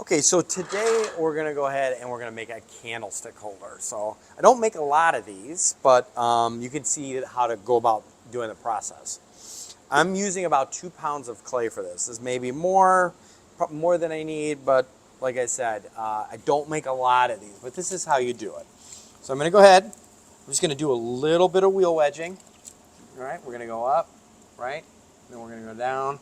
Okay, so today we're gonna go ahead and we're gonna make a candlestick holder. So I don't make a lot of these, but you can see how to go about doing the process. I'm using about 2 pounds of clay for this. This may be more than I need, but like I said, I don't make a lot of these, but this is how you do it. So I'm gonna go ahead, I'm just gonna do a little bit of wheel wedging. All right, we're gonna go up, right? Then we're gonna go down.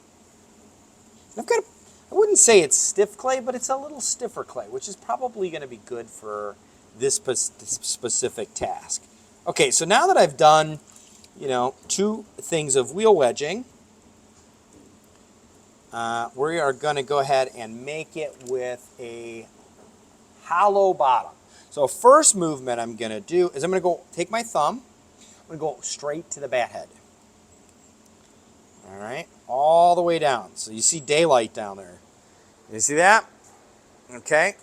I've got I wouldn't say it's stiff clay, but it's a little stiffer clay, which is probably going to be good for this specific task. Okay, so now that I've done, 2 things of wheel wedging, we are going to go ahead and make it with a hollow bottom. So first movement I'm going to do is I'm going to go take my thumb, I'm going to go straight to the bat head. All right, all the way down. So you see daylight down there. You see that? Okay.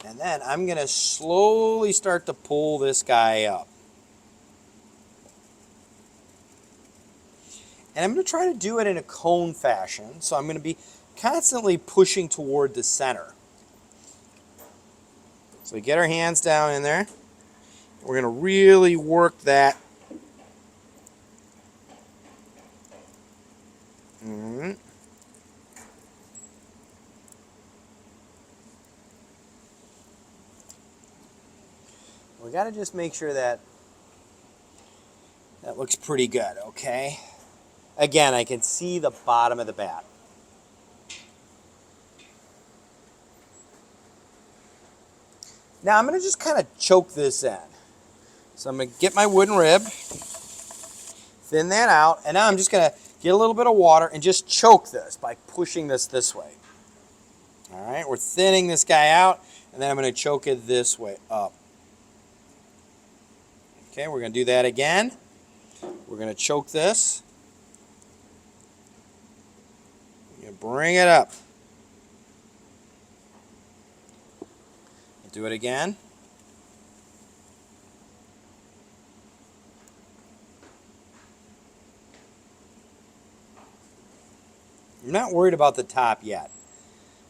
And then I'm going to slowly start to pull this guy up. And I'm going to try to do it in a cone fashion. So I'm going to be constantly pushing toward the center. So we get our hands down in there. We're going to really work that. Mm-hmm. We got to just make sure that looks pretty good, okay? Again, I can see the bottom of the bat. Now I'm going to just kind of choke this in. So I'm going to get my wooden rib, thin that out, and now I'm just going to get a little bit of water and just choke this by pushing this way. All right, we're thinning this guy out, and then I'm going to choke it this way up. Okay, we're going to do that again. We're going to choke this. We're going to bring it up. Do it again. I'm not worried about the top yet.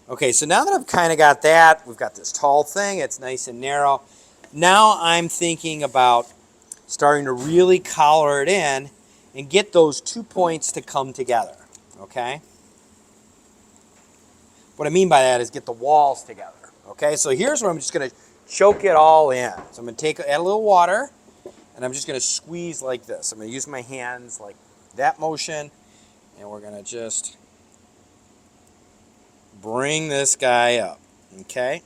Okay, so now that I've kind of got that, we've got this tall thing, it's nice and narrow. Now I'm thinking about starting to really collar it in and get those 2 points to come together, okay? What I mean by that is get the walls together, okay? So here's where I'm just going to choke it all in. So I'm going to add a little water, and I'm just going to squeeze like this. I'm going to use my hands like that motion, and we're going to just bring this guy up, okay?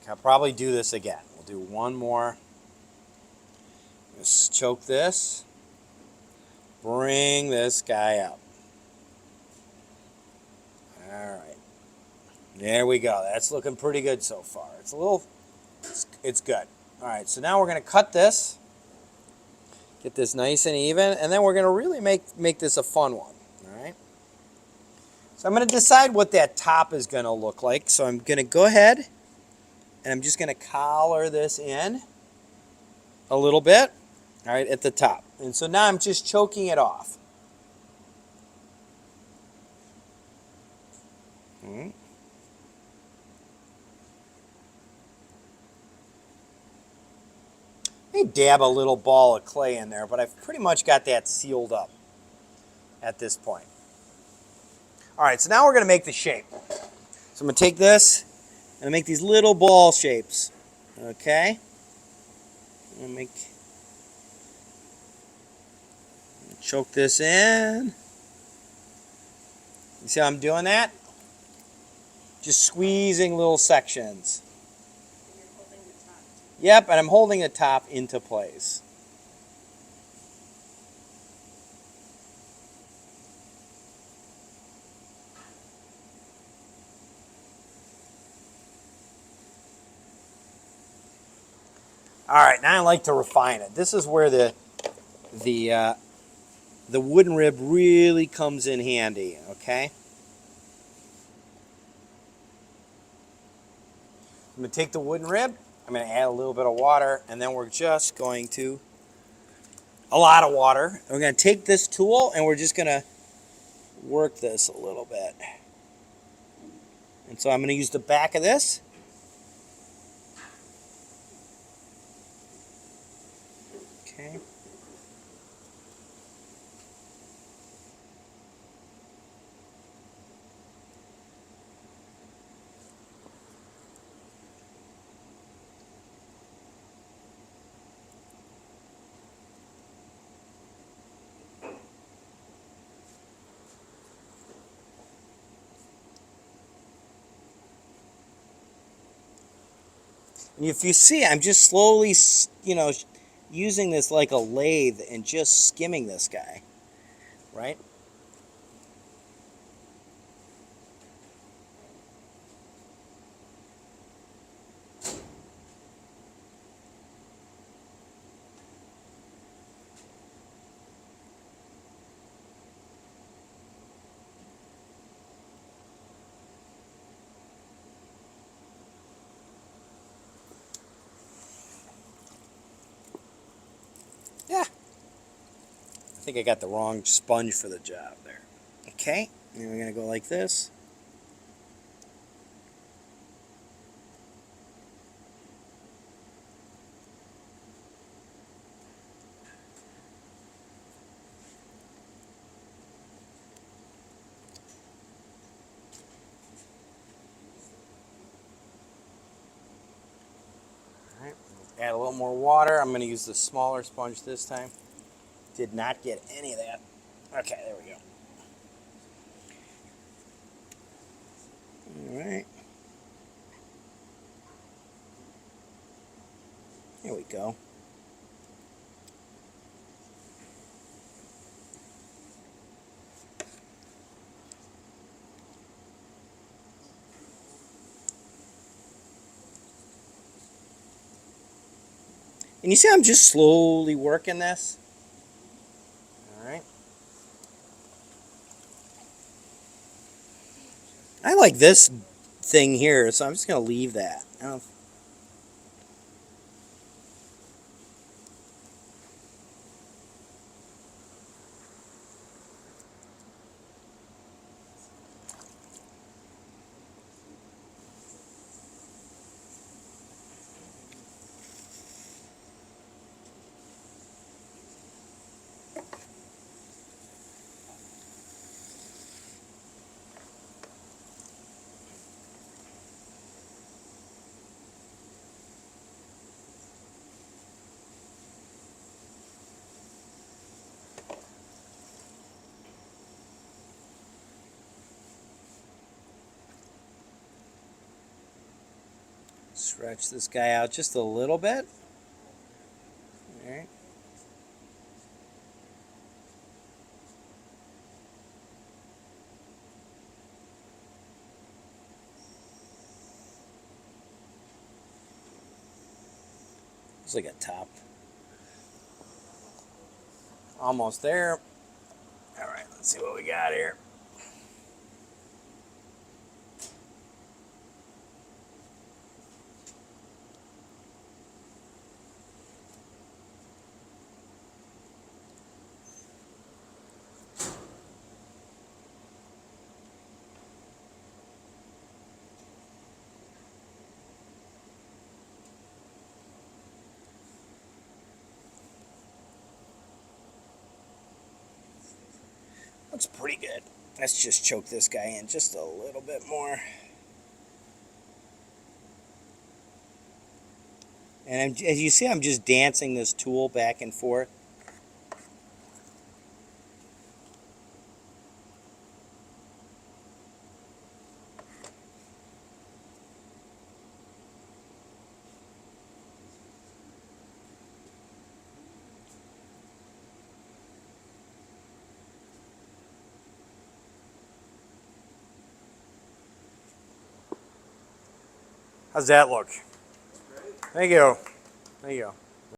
I'll probably do this again. We'll do one more. Just choke this. Bring this guy up. All right. There we go. That's looking pretty good so far. It's good. All right, so now we're going to cut this. Get this nice and even, and then we're going to really make this a fun one. All right. So I'm going to decide what that top is going to look like. So I'm going to go ahead, and I'm just going to collar this in a little bit, all right, at the top. And so now I'm just choking it off. Let me dab a little ball of clay in there, but I've pretty much got that sealed up at this point. All right, so now we're going to make the shape. So I'm going to take this and make these little ball shapes, okay? Choke this in. You see how I'm doing that? Just squeezing little sections. And you're holding the top. Yep, and I'm holding the top into place. All right, now I like to refine it. This is where the wooden rib really comes in handy, okay? I'm going to take the wooden rib, I'm going to add a little bit of water, and then we're just going to a lot of water. We're going to take this tool and we're just going to work this a little bit. And so I'm going to use the back of this. Okay. And if you see, I'm just slowly, using this like a lathe and just skimming this guy, right? Yeah. I think I got the wrong sponge for the job there. Okay, and we're going to go like this. All right, add a little more water. I'm going to use the smaller sponge this time. Did not get any of that. Okay, there we go. All right. There we go. And you see I'm just slowly working this? All right. I like this thing here, so I'm just going to leave that. Stretch this guy out just a little bit. All right. It's like a top. Almost there. All right, let's see what we got here. That's pretty good. Let's just choke this guy in just a little bit more. And as you see, I'm just dancing this tool back and forth. How's that look? Thank you. There you go.